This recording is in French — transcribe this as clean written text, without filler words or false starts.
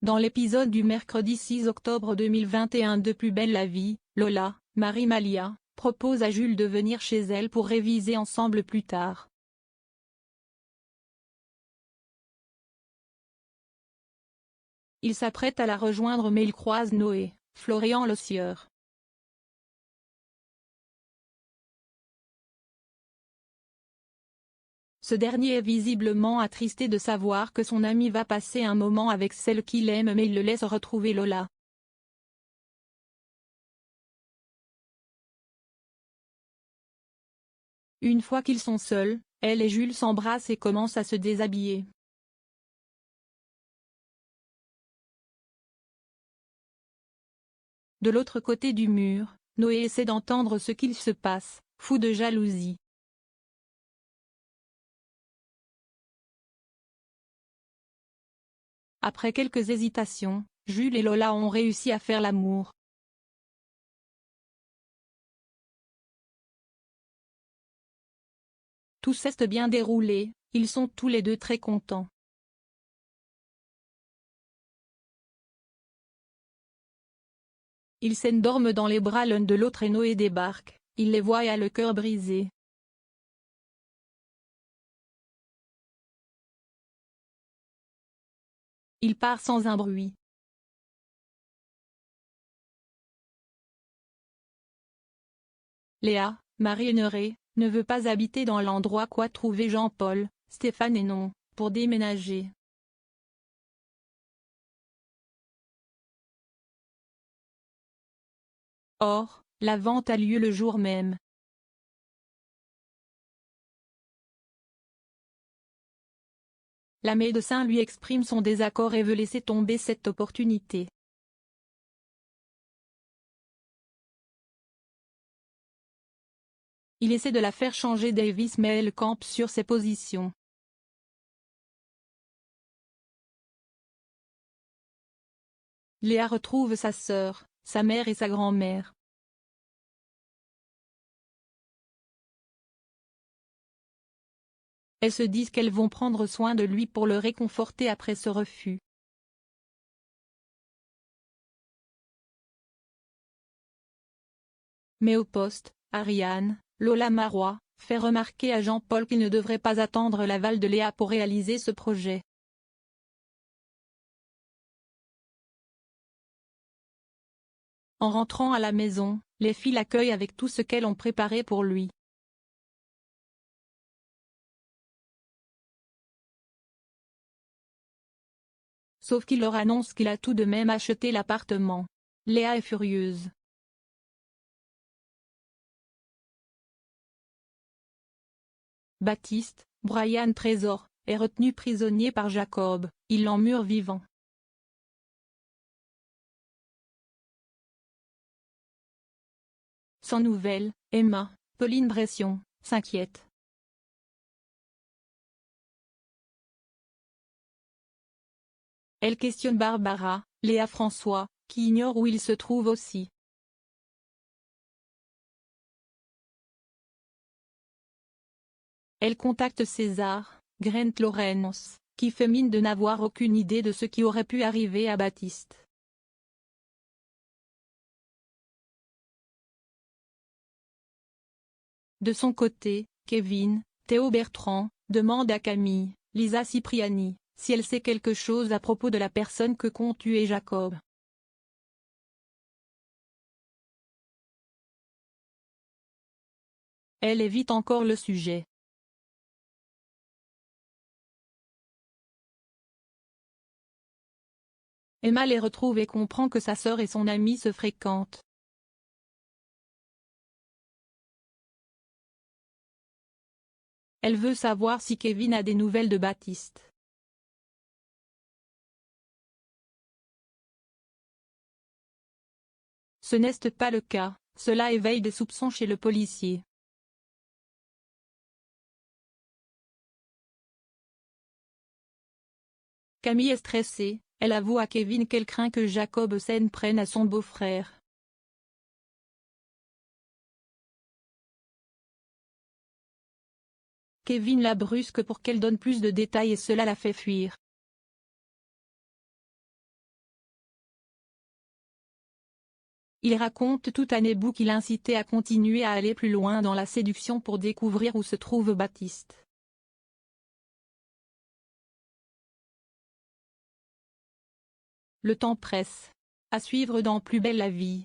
Dans l'épisode du mercredi 6 octobre 2021 de Plus belle la vie, Lola, Marie-Malia, propose à Jules de venir chez elle pour réviser ensemble plus tard. Il s'apprête à la rejoindre mais il croise Noé, Florian le sieur. Ce dernier est visiblement attristé de savoir que son ami va passer un moment avec celle qu'il aime mais il le laisse retrouver Lola. Une fois qu'ils sont seuls, elle et Jules s'embrassent et commencent à se déshabiller. De l'autre côté du mur, Noé essaie d'entendre ce qu'il se passe, fou de jalousie. Après quelques hésitations, Jules et Lola ont réussi à faire l'amour. Tout s'est bien déroulé, ils sont tous les deux très contents. Ils s'endorment dans les bras l'un de l'autre et Noé débarque, il les voit et a le cœur brisé. Il part sans un bruit. Léa, Marie énervée, ne veut pas habiter dans l'endroit qu'ont trouvé Jean-Paul, Stéphane et non, pour déménager. Or, la vente a lieu le jour même. La médecin lui exprime son désaccord et veut laisser tomber cette opportunité. Il essaie de la faire changer d'avis mais elle campe sur ses positions. Léa retrouve sa sœur, sa mère et sa grand-mère. Elles se disent qu'elles vont prendre soin de lui pour le réconforter après ce refus. Mais au poste, Ariane, Lola Marois, fait remarquer à Jean-Paul qu'il ne devrait pas attendre l'aval de Léa pour réaliser ce projet. En rentrant à la maison, les filles l'accueillent avec tout ce qu'elles ont préparé pour lui. Sauf qu'il leur annonce qu'il a tout de même acheté l'appartement. Léa est furieuse. Baptiste, Brian Trésor, est retenu prisonnier par Jacob, il l'emmure vivant. Sans nouvelles, Emma, Pauline Bression, s'inquiète. Elle questionne Barbara, Léa François, qui ignore où il se trouve aussi. Elle contacte César, Grant Lawrence, qui fait mine de n'avoir aucune idée de ce qui aurait pu arriver à Baptiste. De son côté, Kevin, Théo Bertrand, demande à Camille, Lisa Cipriani, si elle sait quelque chose à propos de la personne que compte tuer Jacob. Elle évite encore le sujet. Emma les retrouve et comprend que sa sœur et son amie se fréquentent. Elle veut savoir si Kevin a des nouvelles de Baptiste. Ce n'est pas le cas, cela éveille des soupçons chez le policier. Camille est stressée, elle avoue à Kevin qu'elle craint que Jacob s'en prenne à son beau-frère. Kevin la brusque pour qu'elle donne plus de détails et cela la fait fuir. Il raconte tout à Nebou qui l'incitait à continuer à aller plus loin dans la séduction pour découvrir où se trouve Baptiste. Le temps presse. À suivre dans Plus belle la vie.